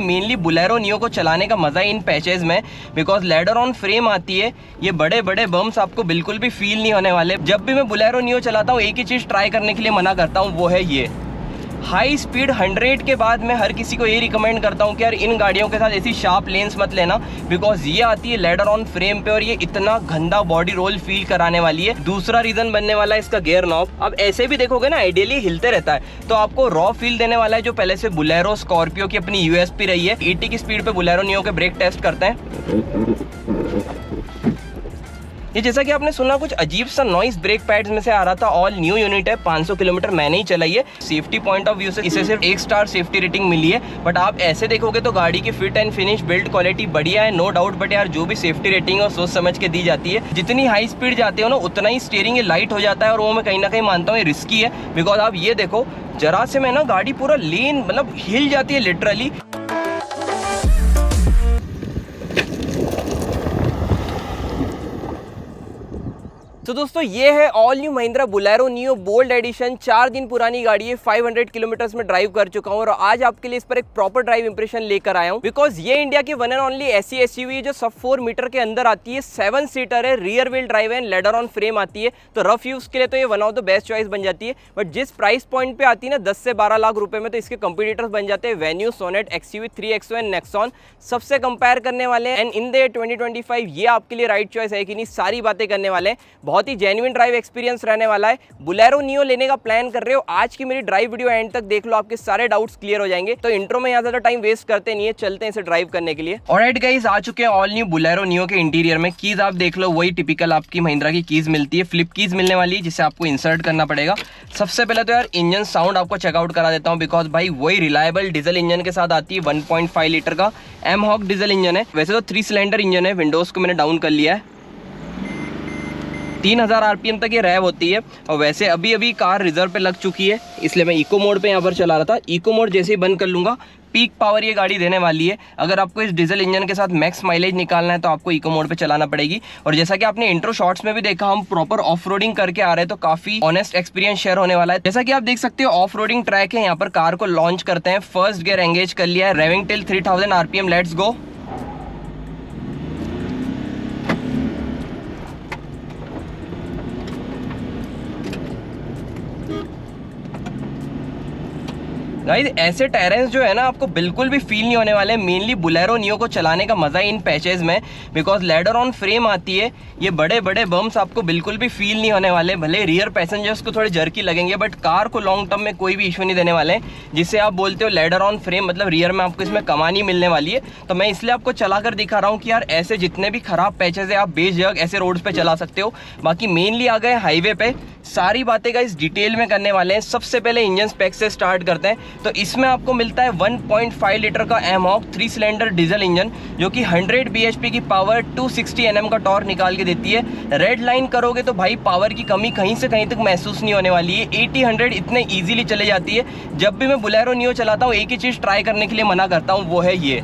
Mainly Bolero Neo को चलाने का मजा ही इन पैचेज में, बिकॉज लेडर ऑन फ्रेम आती है। ये बड़े बड़े बम्स आपको बिल्कुल भी फील नहीं होने वाले। जब भी मैं बुलेरो नियो चलाता हूँ एक ही चीज ट्राई करने के लिए मना करता हूँ, वो है ये हाई स्पीड 100 के बाद मैं हर किसी को ये रिकमेंड करता हूँ कि यार इन गाड़ियों के साथ ऐसी शार्प लेंस मत लेना, बिकॉज ये आती है लेडर ऑन फ्रेम पे और ये इतना गंदा बॉडी रोल फील कराने वाली है। दूसरा रीजन बनने वाला है इसका गियर नॉब। अब ऐसे भी देखोगे ना, आइडियली हिलते रहता है, तो आपको रॉ फील देने वाला है जो पहले से बुलेरो स्कॉर्पियो की अपनी यूएसपी रही है। 80 की स्पीड पे बुलेरो नियो के ब्रेक टेस्ट करते हैं। ये जैसा कि आपने सुना कुछ अजीब सा नॉइस ब्रेक पैड्स में से आ रहा था। ऑल न्यू यूनिट है, 500 किलोमीटर मैंने ही चलाई है। सेफ्टी पॉइंट ऑफ व्यू से इसे सिर्फ 1 स्टार सेफ्टी रेटिंग मिली है, बट आप ऐसे देखोगे तो गाड़ी की fit and finish build quality बढ़िया है, नो डाउट। बट यार जो भी सेफ्टी रेटिंग है सोच समझ के दी जाती है। जितनी हाई स्पीड जाते हो ना उतना ही स्टीयरिंग ये लाइट हो जाता है, और वो मैं कहीं ना कहीं मानता हूँ ये रिस्की है। बिकॉज आप ये देखो, जरा से मैं ना गाड़ी पूरा लेन मतलब हिल जाती है लिटरली। तो दोस्तों ये है all new Mahindra Bolero Neo bold edition. 4 दिन पुरानी गाड़ी है, 500 किलोमीटर्स में ड्राइव कर चुका हूँ और आज आपके लिए इस पर एक प्रॉपर ड्राइव इंप्रेशन लेकर आया हूँ। बिकॉज ये इंडिया की वन एंड ओनली ऐसी एसयूवी है जो सब 4 मीटर के अंदर आती है, 7 सीटर है, रियर व्हील ड्राइव है, लेडर ऑन फ्रेम आती है। तो रफ यूज के लिए तो ये one of the best choice बन जाती है। बट जिस प्राइस पॉइंट पे आती है ना 10 से 12 लाख रुपए में, तो इसके कंपटीटर्स बन जाते हैं Venue, Sonet, XUV 3XO and Nexon. सबसे कंपेयर करने वाले हैं एंड इन द 2025 ये आपके लिए राइट चॉइस है कि नहीं, सारी बातें करने वाले हैं। बहुत ही जेन्युइन ड्राइव एक्सपीरियंस रहने वाला है। बुलेरो नियो लेने का प्लान कर रहे हो, आज की मेरी ड्राइव वीडियो एंड तक देख लो, आपके सारे डाउट्स क्लियर हो जाएंगे। तो इंट्रो में यहाँ ज्यादा टाइम वेस्ट करते नहीं है, चलते हैं इसे ड्राइव करने के लिए। ऑलराइट गाइस, आ चुके हैं ऑल न्यू बुलेरो नियो के इंटीरियर में। कीज आप देख लो, वही टिपिकल आपकी महिंद्रा की कीज मिलती है, फ्लिप कीज मिलने वाली है जिसे आपको इंसर्ट करना पड़ेगा। सबसे पहले तो यार इंजन साउंड आपको चेकआउट करा देता हूँ, बिकॉज भाई वही रिलायबल डीजल इंजन के साथ आती है। 1.5 लीटर का एमहॉक डीजल इंजन है। वैसे तो 3 सिलेंडर इंजन है, विंडोज को मैंने डाउन कर लिया है। 3000 आरपीएम तक ये रैव होती है। और वैसे अभी अभी कार रिजर्व पे लग चुकी है, इसलिए मैं इको मोड पे यहाँ पर चला रहा था। इको मोड जैसे ही बंद कर लूँगा, पीक पावर ये गाड़ी देने वाली है। अगर आपको इस डीजल इंजन के साथ मैक्स माइलेज निकालना है तो आपको इको मोड पे चलाना पड़ेगी। और जैसा कि आपने इंट्रो शॉट्स में भी देखा, हम प्रॉपर ऑफ रोडिंग करके आ रहे हैं, तो काफी ऑनेस्ट एक्सपीरियंस शेयर होने वाला है। जैसा कि आप देख सकते हो ऑफ रोडिंग ट्रैक है, यहाँ पर कार को लॉन्च करते हैं। फर्स्ट गियर एंगेज कर लिया है, raving till 3000 RPM, let's go. Guys ऐसे टेरेंस जो है ना आपको बिल्कुल भी फील नहीं होने वाले। मेनली बुलेरो नियो को चलाने का मजा ही इन पैचेज में, बिकॉज लेडर ऑन फ्रेम आती है। ये बड़े बड़े बम्स आपको बिल्कुल भी फील नहीं होने वाले। भले रियर पैसेंजर्स को थोड़े जर्की लगेंगे, बट कार को लॉन्ग टर्म में कोई भी इशू नहीं देने वाले हैं। जिससे आप बोलते हो लेडर ऑन फ्रेम मतलब रियर में आपको इसमें कमानी मिलने वाली है। तो मैं इसलिए आपको चला कर दिखा रहा हूँ कि यार ऐसे जितने भी खराब पैचेज है आप बेझिझक ऐसे रोड्स पे चला सकते हो। बाकी मेनली आ गए हाईवे पे, सारी बातें का इस डिटेल में करने वाले हैं। सबसे पहले इंजन स्पेक से स्टार्ट करते हैं। तो इसमें आपको मिलता है 1.5 लीटर का एमहॉक 3 सिलेंडर डीजल इंजन, जो कि 100 bhp की पावर 260 Nm का टॉर्क निकाल के देती है। रेड लाइन करोगे तो भाई पावर की कमी कहीं से कहीं तक महसूस नहीं होने वाली है। 80-100 इतने इजीली चले जाती है। जब भी मैं बुलेरो नियो चलाता हूँ एक ही चीज़ ट्राई करने के लिए मना करता हूँ, वो है ये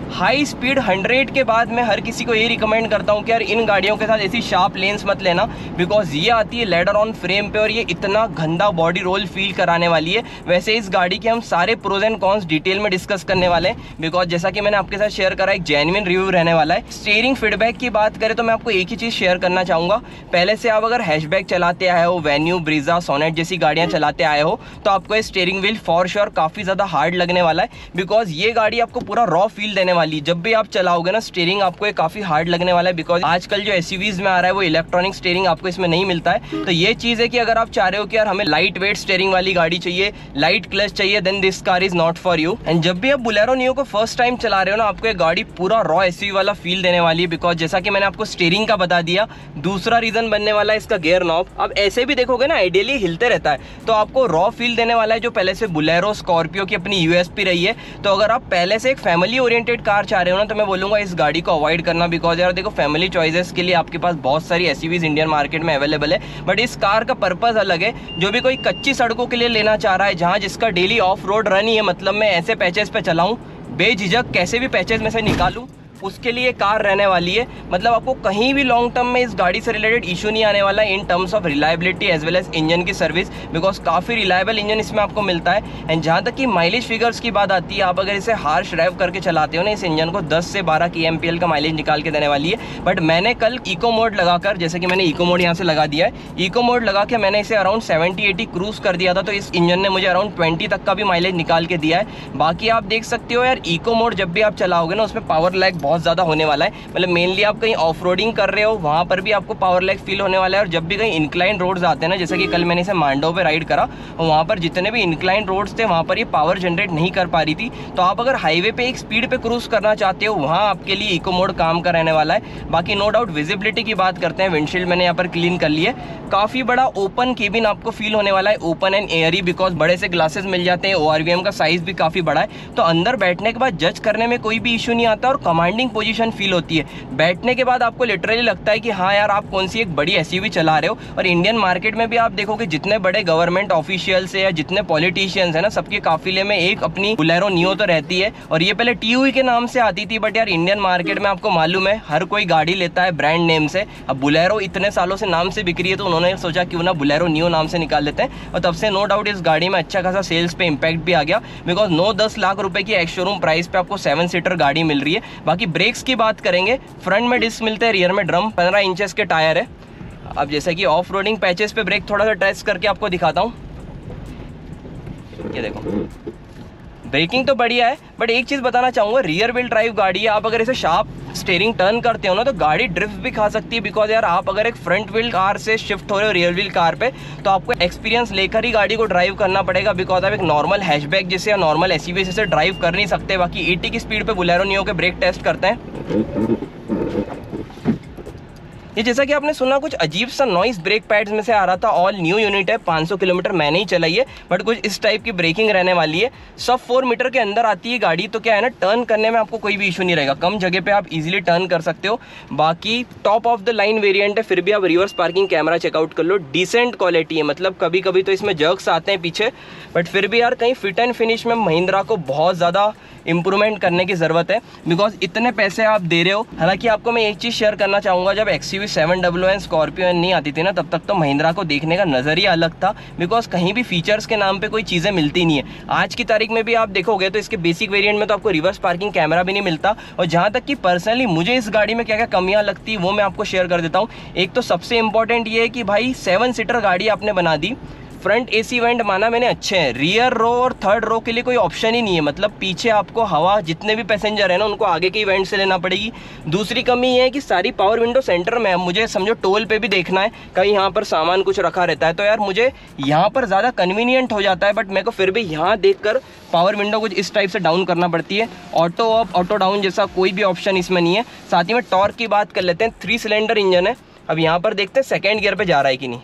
हाई स्पीड 100 के बाद मैं हर किसी को ये रिकमेंड करता हूँ कि यार इन गाड़ियों के साथ ऐसी शार्प लेंस मत लेना, बिकॉज ये आती है लेडर ऑन फ्रेम पे और ये इतना गंदा बॉडी रोल फील कराने वाली है। वैसे इस गाड़ी के हम सारे प्रोज एंड कॉन्स डिटेल में डिस्कस करने वाले हैं, बिकॉज जैसा कि मैंने आपके साथ शेयर करा एक जेन्युइन रिव्यू रहने वाला है। स्टीयरिंग फीडबैक की बात करें तो मैं आपको एक ही चीज़ शेयर करना चाहूँगा। पहले से आप अगर हैचबैक चलाते आए हो, वेन्यू, ब्रीजा, सोनेट जैसी गाड़ियाँ चलाते आए हो, तो आपको स्टीयरिंग व्हील फॉर श्योर काफ़ी ज़्यादा हार्ड लगने वाला है, बिकॉज ये गाड़ी आपको पूरा रॉ फील देने वाली है। जब भी आप चलाओगे ना स्टीयरिंग आपको काफी हार्ड लगने वाला है, बिकॉज आजकल जो एसयूवीज में आ रहा है वो इलेक्ट्रॉनिक स्टीयरिंग आपको इसमें नहीं मिलता है। तो ये चीज है कि अगर आप चाह रहे हो कि यार हमें लाइट वेट स्टीयरिंग वाली गाड़ी चाहिए, लाइट क्लच चाहिए, then this car is not for you. And जब भी आप बुलेरो नियो को फर्स्ट टाइम चला रहे हो ना, आपको ये गाड़ी पूरा रॉ एसयूवी वाला फील देने वाली है, बिकॉज जैसा कि मैंने आपको स्टीयरिंग का बता दिया। दूसरा रीजन बनने वाला है इसका गियर नॉब। अब ऐसे भी देखोगे ना आइडियली हिलते रहता है, तो आपको रॉ फील देने वाला है जो पहले से बुलेरो स्कॉर्पियो की अपनी यूएसपी रही है। तो अगर आप पहले से एक फैमिली ओरिएंटेड कार चाह रहे हो ना, तो मैं बोलूंगा इस गाड़ी को अवॉइड करना, बिकॉज यार देखो फैमिली चॉइसेस के लिए आपके पास बहुत सारी एसयूवीज इंडियन मार्केट में अवेलेबल है, बट इस कार का पर्पस अलग है। जो भी कोई कच्ची सड़कों के लिए लेना चाह रहा है, जहां जिसका डेली ऑफ रोड रन ही है, मतलब मैं ऐसे पैचेस पे चलाऊं, बेझिझक कैसे भी पैचेस में से निकालूं उसके लिए कार रहने वाली है। मतलब आपको कहीं भी लॉन्ग टर्म में इस गाड़ी से रिलेटेड इशू नहीं आने वाला है in terms of reliability as well as engine की सर्विस, बिकॉज काफ़ी रिलायबल इंजन इसमें आपको मिलता है। एंड जहाँ तक कि माइलेज फिगर्स की बात आती है, आप अगर इसे हार्श ड्राइव करके चलाते हो ना, इस इंजन को 10 से 12 kmpl का माइलेज निकाल के देने वाली है। बट मैंने कल इको मोड लगाकर, जैसे कि मैंने इको मोड यहाँ से लगा दिया है, इको मोड लगा के मैंने इसे अराउंड 70-80 क्रूज कर दिया था, तो इस इंजन ने मुझे अराउंड 20 तक का भी माइलेज निकाल के दिया है। बाकी आप देख सकते हो यार, इको मोड जब भी आप चलाओगे ना, उसमें पावर लैग बहुत ज़्यादा होने वाला है। मतलब मेनली आप कहीं ऑफ रोडिंग कर रहे हो, वहाँ पर भी आपको पावर लैग फील होने वाला है। और जब भी कहीं इंक्लाइन रोड्स आते हैं ना, जैसे कि कल मैंने इसे मांडो पे राइड करा, और वहाँ पर जितने भी इंक्लाइन रोड्स थे वहाँ पर ये पावर जनरेट नहीं कर पा रही थी। तो आप अगर हाईवे पे एक स्पीड पे क्रूज करना चाहते हो, वहाँ आपके लिए इको मोड काम का रहने वाला है। बाकी नो डाउट विजिबिलिटी की बात करते हैं, विंडशील्ड मैंने यहाँ पर क्लीन कर ली है। काफ़ी बड़ा ओपन केबिन आपको फील होने वाला है, ओपन एंड एयरी, बिकॉज बड़े से ग्लासेस मिल जाते हैं। ORVM का साइज़ भी काफ़ी बड़ा है, तो अंदर बैठने के बाद जज करने में कोई भी इशू नहीं आता और कमांडिंग पोजीशन फील होती है। बैठने के बाद आपको लिटरली लगता है कि हाँ यार, आप कौन सी एक बड़ी SUV चला रहे हो। और इंडियन मार्केट में भी आप देखोगे, जितने बड़े गवर्नमेंट ऑफिशियल्स है या जितने पॉलिटिशियंस है ना, सबके काफिले में एक अपनी बोलेरो नियो तो रहती है। और ये पहले TUV के नाम से आती थी, बट यार इंडियन मार्केट में आपको मालूम है हर कोई गाड़ी लेता है ब्रांड नेम से। अब बोलेरो इतने सालों से नाम से बिक रही है, तो उन्होंने सोचा क्यों ना बोलेरो नियो नाम से निकाल लेते हैं। और तब से नो डाउट इस गाड़ी में अच्छा खासा सेल्स पे इम्पैक्ट भी आ गया, बिकॉज 9-10 लाख रुपए की एक्स शोरूम प्राइस पे आपको 7 सीटर गाड़ी मिल रही है। बाकी ब्रेक्स की बात करेंगे, फ्रंट में डिस्क मिलते हैं, रियर में ड्रम, 15 इंचेस के टायर है। अब जैसे कि ऑफ रोडिंग पैचेस पे ब्रेक थोड़ा सा टेस्ट करके आपको दिखाता हूँ। ये देखो, ब्रेकिंग तो बढ़िया है, बट एक चीज़ बताना चाहूँगा, रियर व्हील ड्राइव गाड़ी है। आप अगर इसे शार्प स्टीयरिंग टर्न करते हो ना, तो गाड़ी ड्रिफ्ट भी खा सकती है। बिकॉज यार, आप अगर एक फ्रंट व्हील कार से शिफ्ट हो रहे हो रियर व्हील कार पे, तो आपको एक्सपीरियंस लेकर ही गाड़ी को ड्राइव करना पड़ेगा। बिकॉज आप एक नॉर्मल हैचबैक जैसे या नॉर्मल SUV जैसे ड्राइव कर नहीं सकते। बाकी 80 की स्पीड पे बोलेरो नियो के ब्रेक टेस्ट करते हैं। ये जैसा कि आपने सुना, कुछ अजीब सा नॉइस ब्रेक पैड्स में से आ रहा था। ऑल न्यू यूनिट है, 500 किलोमीटर मैंने ही चलाई है, बट कुछ इस टाइप की ब्रेकिंग रहने वाली है। सब 4 मीटर के अंदर आती है गाड़ी, तो क्या है ना, टर्न करने में आपको कोई भी इशू नहीं रहेगा। कम जगह पे आप इजीली टर्न कर सकते हो। बाकी top of the line variant है, फिर भी आप रिवर्स पार्किंग कैमरा चेकआउट कर लो, डिसेंट क्वालिटी है। मतलब कभी कभी तो इसमें जर्क्स आते हैं पीछे, बट फिर भी यार कहीं फिट एंड फिनिश में महिंद्रा को बहुत ज़्यादा इंप्रूवमेंट करने की ज़रूरत है। बिकॉज इतने पैसे आप दे रहे हो। हालांकि आपको मैं एक चीज़ शेयर करना चाहूँगा, जब XUV 700 स्कॉर्पियो नहीं आती थी ना, तब तक तो महिंद्रा को देखने का नज़रिया अलग था। बिकॉज कहीं भी फीचर्स के नाम पे कोई चीज़ें मिलती नहीं है। आज की तारीख में भी आप देखोगे तो इसके बेसिक वेरिएंट में तो आपको रिवर्स पार्किंग कैमरा भी नहीं मिलता। और जहाँ तक कि पर्सनली मुझे इस गाड़ी में क्या क्या कमियाँ लगती, वो मैं आपको शेयर कर देता हूँ। एक तो सबसे इंपॉर्टेंट ये है कि भाई 7 सीटर गाड़ी आपने बना दी, फ्रंट AC वेंट माना मैंने अच्छे हैं, रियर रो और थर्ड रो के लिए कोई ऑप्शन ही नहीं है। मतलब पीछे आपको हवा, जितने भी पैसेंजर है ना, उनको आगे के इवेंट से लेना पड़ेगी। दूसरी कमी ये है कि सारी पावर विंडो सेंटर में है। मुझे समझो टोल पे भी देखना है, कहीं यहाँ पर सामान कुछ रखा रहता है, तो यार मुझे यहाँ पर ज़्यादा कन्वीनियंट हो जाता है। बट मेरे को फिर भी यहाँ देखकर पावर विंडो कुछ इस टाइप से डाउन करना पड़ती है। ऑटो अप, ऑटो डाउन जैसा कोई भी ऑप्शन इसमें नहीं है। साथ ही में टॉर्क की बात कर लेते हैं, 3 सिलेंडर इंजन है। अब यहाँ पर देखते हैं सेकेंड गियर पर जा रहा है कि नहीं,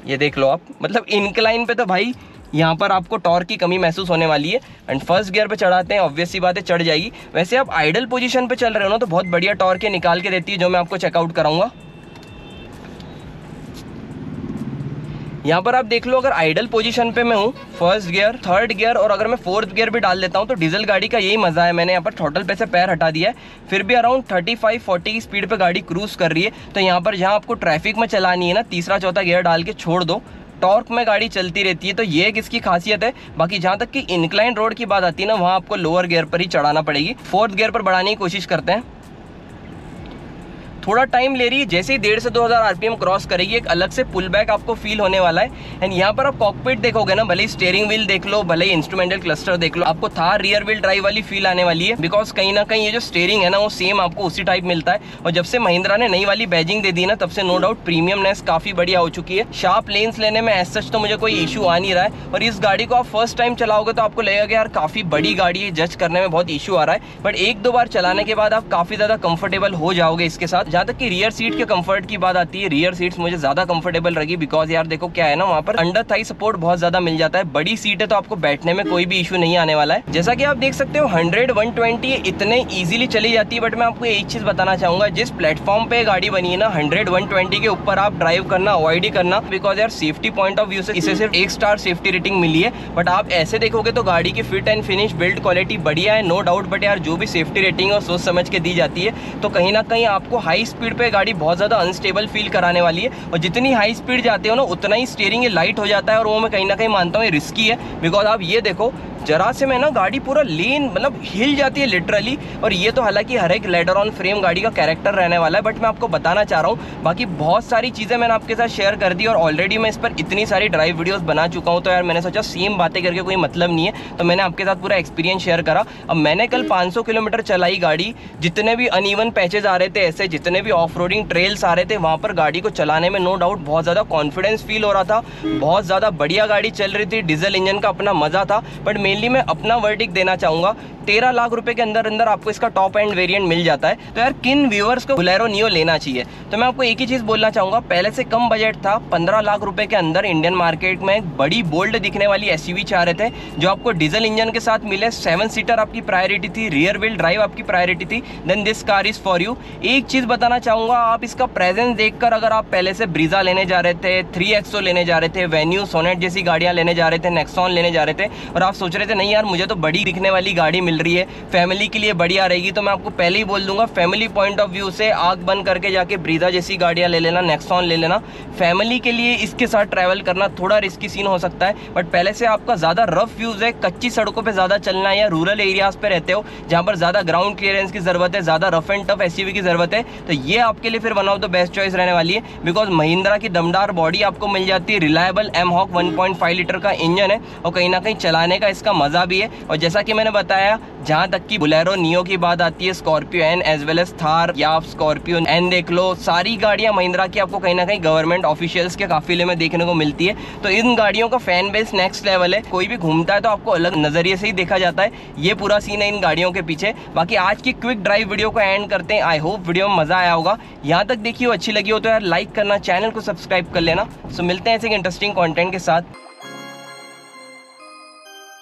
ये देख लो आप। मतलब इंक्लाइन पे तो भाई यहाँ पर आपको टॉर्क की कमी महसूस होने वाली है। एंड फर्स्ट गियर पे चढ़ाते हैं, ऑब्वियस सी बात है चढ़ जाएगी। वैसे आप आइडल पोजीशन पे चल रहे हो ना, तो बहुत बढ़िया टॉर्क निकाल के देती है, जो मैं आपको चेकआउट कराऊंगा। यहाँ पर आप देख लो, अगर आइडल पोजीशन पे मैं हूँ, फर्स्ट गियर, थर्ड गियर और अगर मैं फोर्थ गियर भी डाल देता हूँ, तो डीजल गाड़ी का यही मज़ा है। मैंने यहाँ पर थ्रॉटल पे से पैर हटा दिया है, फिर भी अराउंड 35-40 की स्पीड पे गाड़ी क्रूज कर रही है। तो यहाँ पर जहाँ आपको ट्रैफिक में चलानी है ना, तीसरा चौथा गियर डाल के छोड़ दो, टॉर्क में गाड़ी चलती रहती है। तो ये एक इसकी खासियत है। बाकी जहाँ तक कि इंक्लाइन रोड की बात आती है ना, वहाँ आपको लोअर गियर पर ही चढ़ाना पड़ेगी। फोर्थ गियर पर बढ़ाने की कोशिश करते हैं, थोड़ा टाइम ले रही है। जैसे ही 1,500 से 2,000 RPM क्रॉस करेगी, एक अलग से पुल बैक आपको फील होने वाला है। एंड यहाँ पर आप कॉकपिट देखोगे ना, भले ही स्टीयरिंग व्हील देख लो, भले ही इंस्ट्रूमेंटल क्लस्टर देख लो, आपको थार रियर व्हील ड्राइव वाली फील आने वाली है। बिकॉज कहीं ना कहीं ये जो स्टीयरिंग है ना, वो सेम आपको उसी टाइप मिलता है। और जब से महिंद्रा ने नई वाली बैजिंग दे दी ना, तब से नो डाउट प्रीमियमनेस काफ़ी बढ़िया हो चुकी है। शार्प लेन्स लेने में एज सच तो मुझे कोई इशू आ नहीं रहा है। और इस गाड़ी को आप फर्स्ट टाइम चलाओगे तो आपको लगेगा कि यार काफ़ी बड़ी गाड़ी है, जज करने में बहुत इशू आ रहा है। बट 1-2 बार चलाने के बाद आप काफ़ी ज़्यादा कंफर्टेबल हो जाओगे इसके साथ। जहाँ तक कि रियर सीट के कंफर्ट की बात आती है, रियर सीट्स मुझे ज्यादा कंफर्टेबल लगी, बिकॉज यार देखो क्या है ना, वहाँ पर अंडर थाई सपोर्ट बहुत ज्यादा मिल जाता है। बड़ी सीट है तो आपको बैठने में कोई भी इशू नहीं आने वाला है। जैसा कि आप देख सकते हो 100-120 इतने इजीली चली जाती है। बट मैं आपको एक चीज बताना चाहूंगा, जिस प्लेटफॉर्म पे गाड़ी बनी है ना, 100-120 के ऊपर आप ड्राइव करना अवॉइड ही करना, बिकॉज यार सेफ्टी पॉइंट ऑफ व्यू से इसे सिर्फ 1 स्टार सेफ्टी रेटिंग मिली है। बट आप ऐसे देखोगे तो गाड़ी की fit and finish build quality बढ़िया है, नो डाउट। बट यार जो भी सेफ्टी रेटिंग और सोच समझ के दी जाती है, तो कहीं ना कहीं आपको हाई स्पीड पे गाड़ी बहुत ज्यादा अनस्टेबल फील कराने वाली है। और जितनी हाई स्पीड जाते हो ना, उतना ही स्टीयरिंग लाइट हो जाता है, और वो मैं कहीं ना कहीं मानता हूँ रिस्की है। बिकॉज आप ये देखो, जरा से में ना गाड़ी पूरा लेन मतलब हिल जाती है लिटरली। और ये तो हालांकि हर एक लेडर ऑन फ्रेम गाड़ी का कैरेक्टर रहने वाला है, बट मैं आपको बताना चाह रहा हूँ। बाकी बहुत सारी चीज़ें मैंने आपके साथ शेयर कर दी, और ऑलरेडी मैं इस पर इतनी सारी ड्राइव वीडियोस बना चुका हूँ, तो यार मैंने सोचा सेम बातें करके कोई मतलब नहीं है, तो मैंने आपके साथ पूरा एक्सपीरियंस शेयर करा। अब मैंने कल 500 किलोमीटर चलाई गाड़ी, जितने भी अनइवन पैचेज आ रहे थे, ऐसे जितने भी ऑफ रोडिंग ट्रेल्स आ रहे थे, वहाँ पर गाड़ी को चलाने में नो डाउट बहुत ज़्यादा कॉन्फिडेंस फील हो रहा था। बहुत ज़्यादा बढ़िया गाड़ी चल रही थी, डीजल इंजन का अपना मज़ा था। बट मेनली मैं अपना वर्डिक्ट देना चाहूँगा, 13 लाख रुपए के अंदर अंदर आपको इसका टॉप एंड वेरिएंट मिल जाता है। तो यार किन व्यूअर्स को बोलेरो नियो लेना चाहिए, तो मैं आपको एक ही चीज़ बोलना चाहूँगा, पहले से कम बजट था, 15 लाख रुपए के अंदर इंडियन मार्केट में एक बड़ी बोल्ड दिखने वाली एसयूवी चाह रहे थे, जो आपको डीजल इंजन के साथ मिले। 7 सीटर आपकी प्रायोरिटी थी, रियर व्हील ड्राइव आपकी प्रायोरिटी थी, then this car is for you. एक चीज़ बताना चाहूँगा, आप इसका प्रेजेंस देखकर, अगर आप पहले से ब्रीजा लेने जा रहे थे, 3XO लेने जा रहे थे, वेन्यू सोनेट जैसी गाड़ियाँ लेने जा रहे थे, नेक्सॉन लेने जा रहे थे, और आप सोच रहे थे नहीं यार मुझे तो बड़ी दिखने वाली गाड़ी मिल रही है, फैमिली के लिए बढ़िया रहेगी, तो मैं आपको पहले ही बोल दूंगा, फैमिली पॉइंट ऑफ व्यू से आग बंद करके जाके ब्रीजा जैसी गाड़ियां ले लेना, नेक्सॉन ले लेना। फैमिली के लिए इसके साथ ट्रैवल करना थोड़ा रिस्की सीन हो सकता है, बट पहले से आपका ज़्यादा रफ यूज़ है, कच्ची सड़कों पे ज़्यादा चलना है, या रूरल एरियाज पे रहते हो जहाँ पर ज़्यादा ग्राउंड क्लियरेंस की ज़रूरत है, ज़्यादा रफ एंड टफ एसयूवी की ज़रूरत है, तो ये आपके लिए फिर one of the best choice रहने वाली है। बिकॉज महिंद्रा की दमदार बॉडी आपको मिल जाती है, रिलायबल एमहॉक 1.5 लीटर का इंजन है, और कहीं ना कहीं चलाने का इसका मज़ा भी है। और जैसा कि मैंने बताया, जहाँ तक कि बोलेरो नियो की बात आती है, Scorpio N as well as Thar या आप स्कॉर्पियो एन देख लो, सारी गाड़ियाँ महिंद्रा की आपको कहीं ना कहीं गवर्नमेंट ऑफिशियल्स के काफिले में देखने को मिलती है। तो इन गाड़ियों का फैन बेस नेक्स्ट लेवल है, कोई भी घूमता है तो आपको अलग नजरिए से ही देखा जाता है। ये पूरा सीन है इन गाड़ियों के पीछे। बाकी आज की क्विक ड्राइव वीडियो को एंड करते हैं। आई होप वीडियो में मजा आया होगा। यहाँ तक देखिए अच्छी लगी हो तो यार लाइक करना, चैनल को सब्सक्राइब कर लेना। सो मिलते हैं ऐसे इंटरेस्टिंग कॉन्टेंट के साथ।